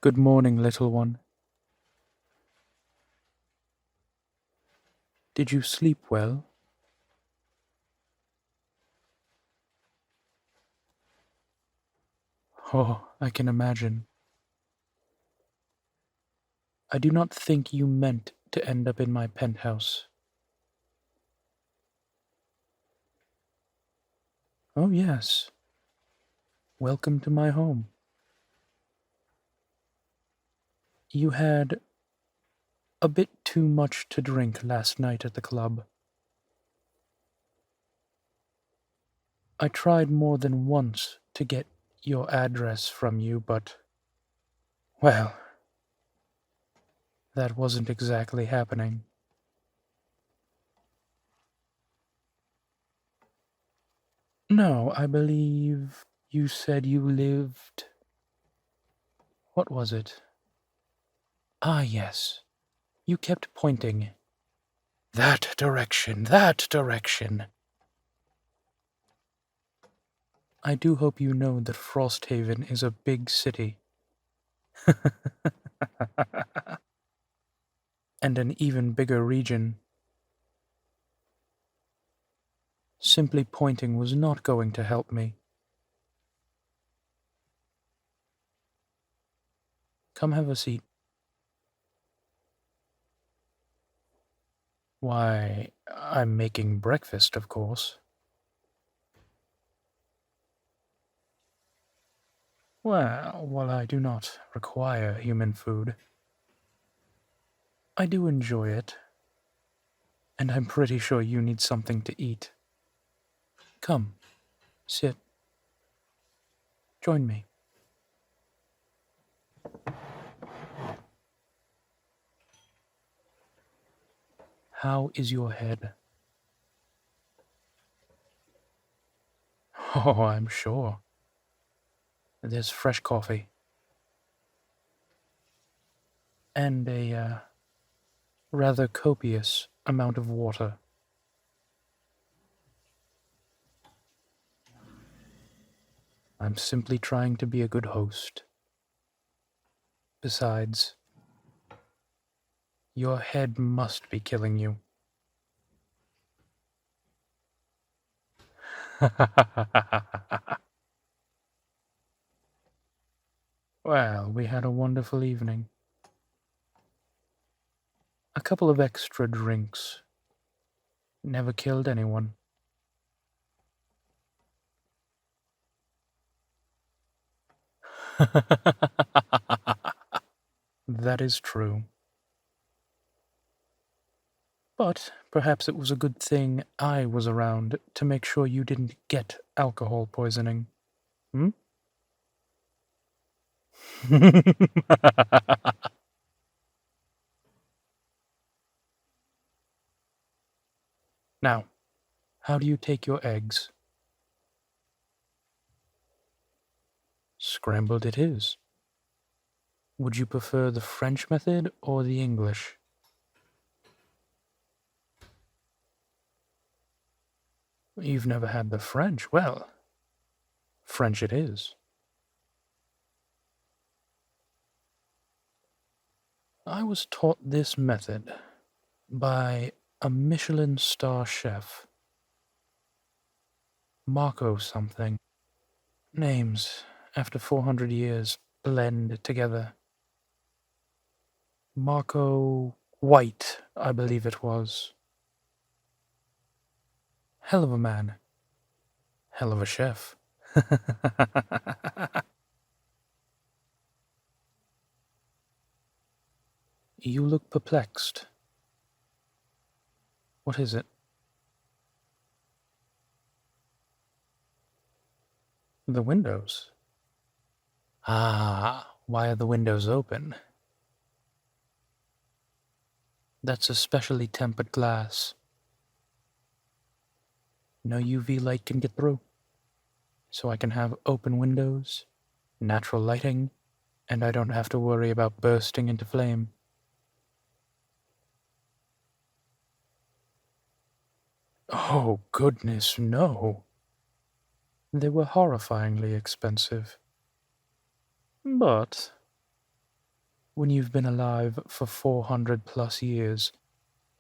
Good morning, little one. Did you sleep well? Oh, I can imagine. I do not think you meant to end up in my penthouse. Oh, yes. Welcome to my home. You had a bit too much to drink last night at the club. I tried more than once to get your address from you, but, well, that wasn't exactly happening. No, I believe you said you lived. What was it? Ah, yes. You kept pointing. That direction, that direction. I do hope you know that Frosthaven is a big city. And an even bigger region. Simply pointing was not going to help me. Come have a seat. Why, I'm making breakfast, of course. Well, while I do not require human food, I do enjoy it, and I'm pretty sure you need something to eat. Come, sit, join me. How is your head? Oh, I'm sure. There's fresh coffee. And a rather copious amount of water. I'm simply trying to be a good host. Besides, your head must be killing you. Well, we had a wonderful evening. A couple of extra drinks. Never killed anyone. That is true. But perhaps it was a good thing I was around to make sure you didn't get alcohol poisoning. Hmm? Now, how do you take your eggs? Scrambled it is. Would you prefer the French method or the English? You've never had the French. Well, French it is. I was taught this method by a Michelin star chef. Marco something. Names, after 400 years, blend together. Marco White, I believe it was. Hell of a man. Hell of a chef. You look perplexed. What is it? The windows. Ah, why are the windows open? That's a specially tempered glass. No UV light can get through. So I can have open windows, natural lighting, and I don't have to worry about bursting into flame. Oh, goodness, no. They were horrifyingly expensive. But when you've been alive for 400 plus years,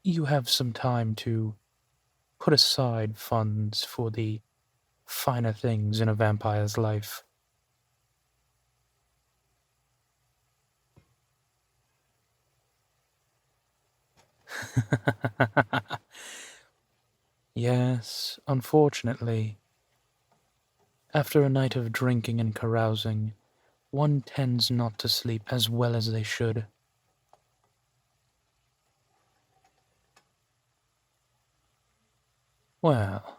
you have some time to put aside funds for the finer things in a vampire's life. Yes, unfortunately, after a night of drinking and carousing, one tends not to sleep as well as they should. Well,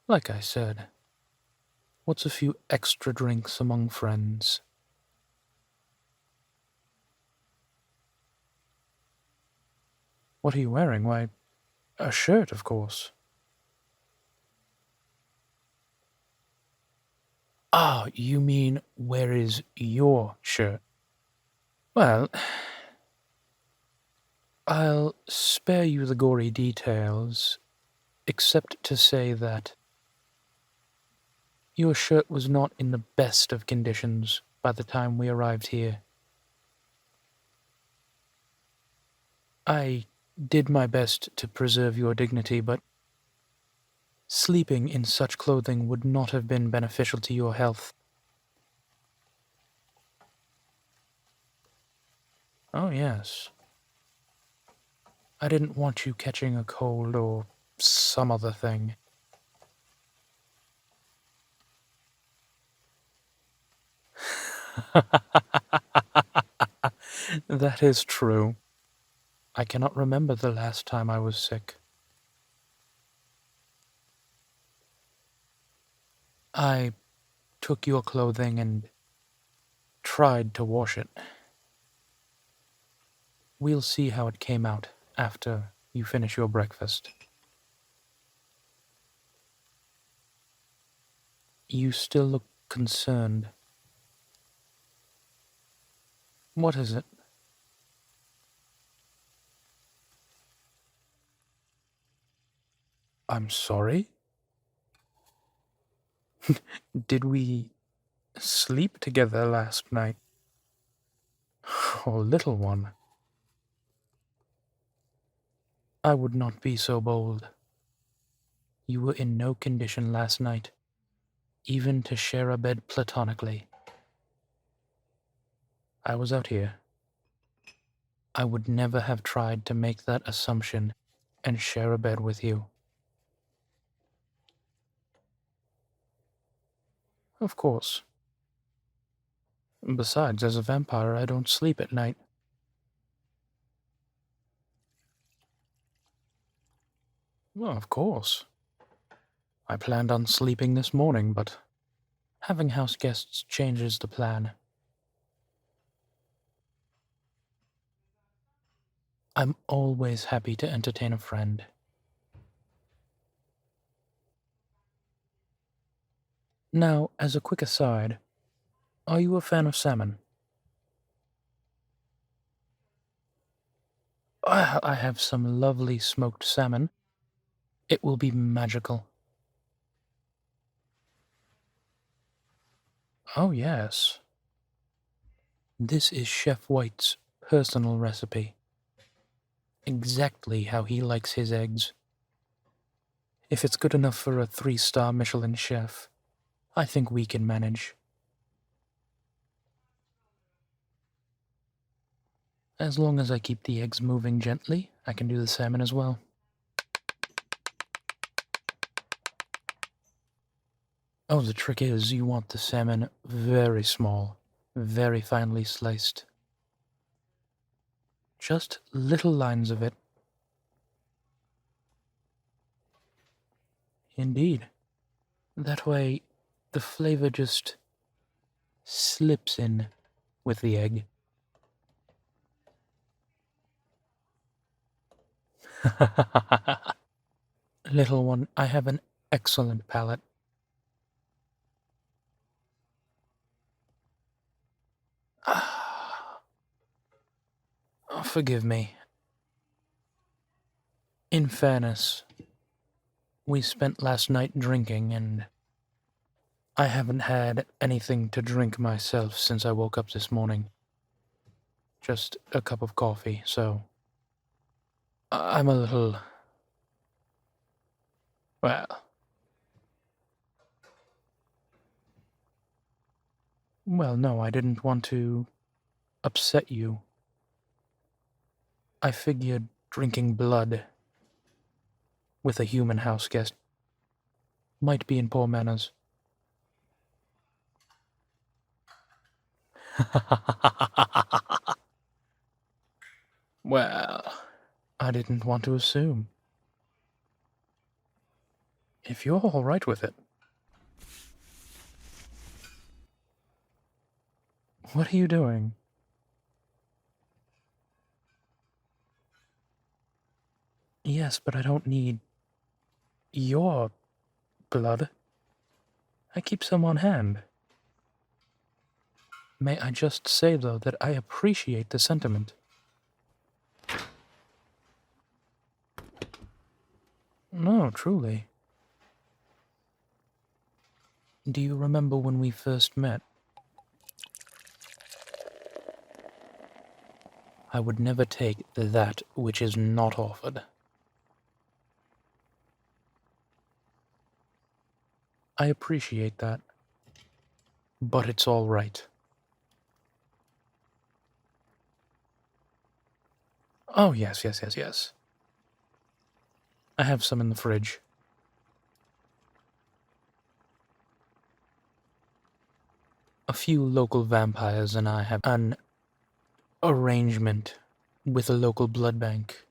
like I said, what's a few extra drinks among friends? What are you wearing? Why, a shirt, of course. Ah, you mean, where is your shirt? Well, I'll spare you the gory details, except to say that your shirt was not in the best of conditions by the time we arrived here. I did my best to preserve your dignity, but sleeping in such clothing would not have been beneficial to your health. Oh, yes. I didn't want you catching a cold or some other thing. That is true. I cannot remember the last time I was sick. I took your clothing and tried to wash it. We'll see how it came out after you finish your breakfast. You still look concerned. What is it? I'm sorry? Did we sleep together last night? Oh, little one. I would not be so bold. You were in no condition last night, even to share a bed platonically. I was out here. I would never have tried to make that assumption and share a bed with you. Of course. Besides, as a vampire, I don't sleep at night. Well, of course. I planned on sleeping this morning, but having house guests changes the plan. I'm always happy to entertain a friend. Now, as a quick aside, are you a fan of salmon? I have some lovely smoked salmon. It will be magical. Oh, yes. This is Chef White's personal recipe. Exactly how he likes his eggs. If it's good enough for a 3-star Michelin chef, I think we can manage. As long as I keep the eggs moving gently, I can do the salmon as well. Oh, the trick is you want the salmon very small, very finely sliced. Just little lines of it. Indeed. That way, the flavor just slips in with the egg. Little one, I have an excellent palate. Oh, forgive me. In fairness, we spent last night drinking, and I haven't had anything to drink myself since I woke up this morning. Just a cup of coffee, so I'm a little, well, no, I didn't want to upset you. I figured drinking blood with a human house guest might be in poor manners. Well, I didn't want to assume. If you're all right with it. What are you doing? Yes, but I don't need your blood. I keep some on hand. May I just say, though, that I appreciate the sentiment. No, truly. Do you remember when we first met? I would never take that which is not offered. I appreciate that. But it's all right. Oh, yes, yes, yes, yes. I have some in the fridge. A few local vampires and I have an arrangement with a local blood bank.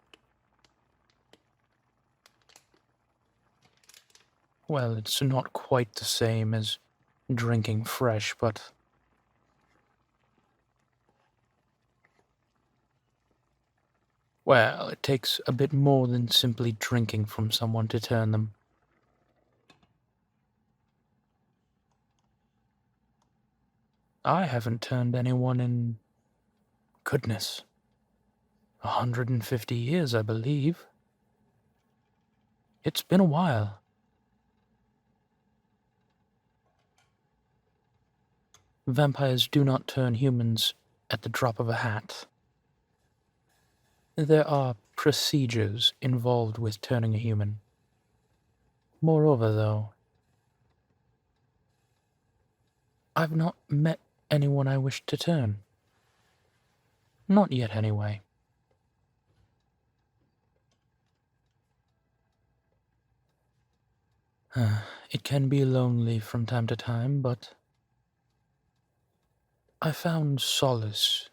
Well, it's not quite the same as drinking fresh, but well, it takes a bit more than simply drinking from someone to turn them. I haven't turned anyone in, goodness, 150 years, I believe. It's been a while. Vampires do not turn humans at the drop of a hat. There are procedures involved with turning a human. Moreover, though, I've not met anyone I wish to turn. Not yet, anyway. It can be lonely from time to time, but I found solace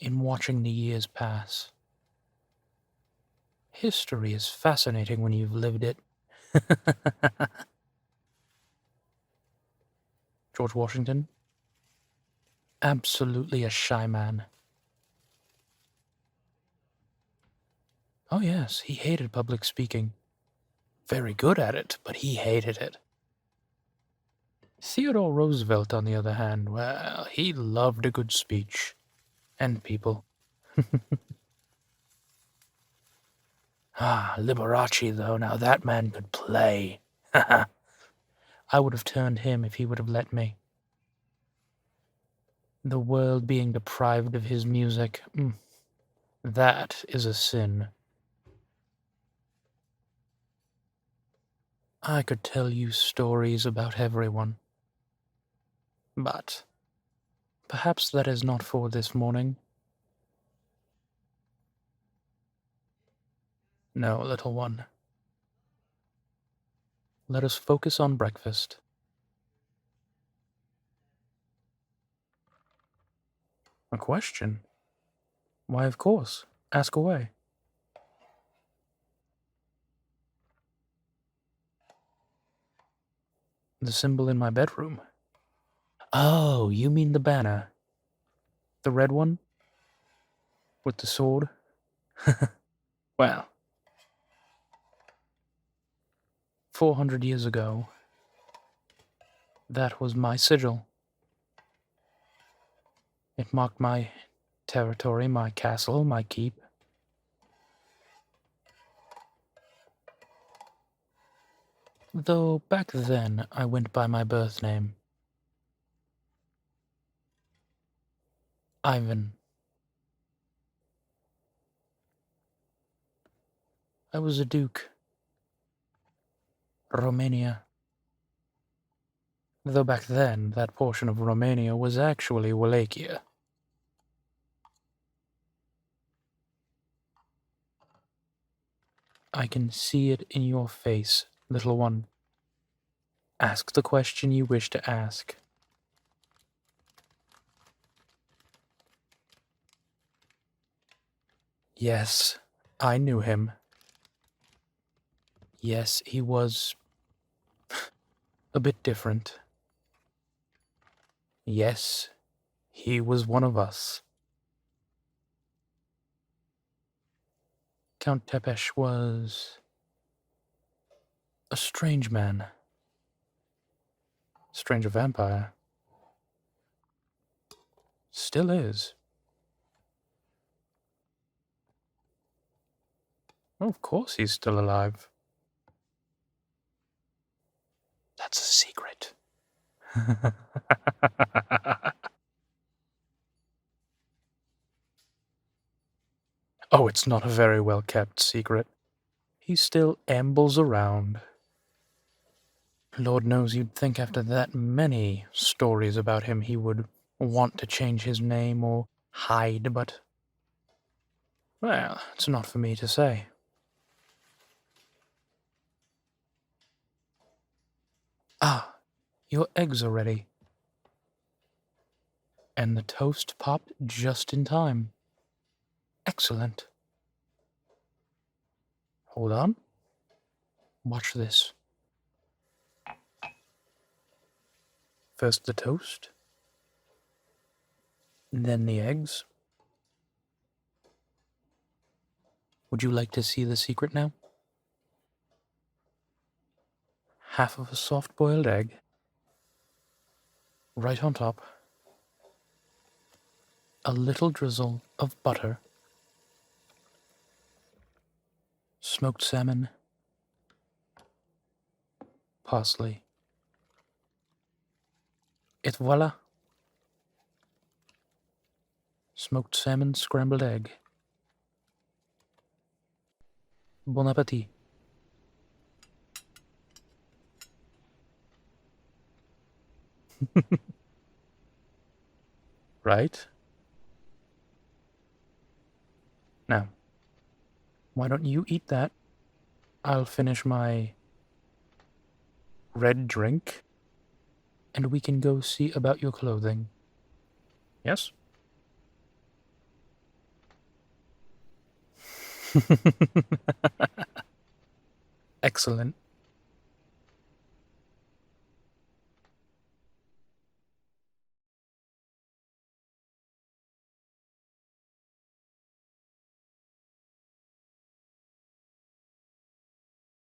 in watching the years pass. History is fascinating when you've lived it. George Washington? Absolutely a shy man. Oh yes, he hated public speaking. Very good at it, but he hated it. Theodore Roosevelt, on the other hand, well, he loved a good speech. And people. Liberace, though, now that man could play. I would have turned him if he would have let me. The world being deprived of his music, that is a sin. I could tell you stories about everyone. But perhaps that is not for this morning. No, little one. Let us focus on breakfast. A question? Why, of course. Ask away. The symbol in my bedroom. Oh, you mean the banner. The red one? With the sword? Well, 400 years ago, that was my sigil. It marked my territory, my castle, my keep. Though back then I went by my birth name, Ivan. I was a duke. Romania. Though back then that portion of Romania was actually Wallachia. I can see it in your face, little one. Ask the question you wish to ask. Yes, I knew him. Yes, he was a bit different. Yes, he was one of us. Count Tepesh was a strange man. Strange vampire. Still is. Oh, of course he's still alive. That's a secret. Oh, it's not a very well kept secret. He still ambles around. Lord knows you'd think after that many stories about him he would want to change his name or hide, but, well, it's not for me to say. Ah, your eggs are ready. And the toast popped just in time. Excellent. Hold on. Watch this. First the toast, then the eggs. Would you like to see the secret now? Half of a soft-boiled egg, right on top, a little drizzle of butter, smoked salmon, parsley. Et voila! Smoked salmon scrambled egg. Bon appétit. Right? Now, why don't you eat that? I'll finish my red drink, and we can go see about your clothing. Yes? Excellent.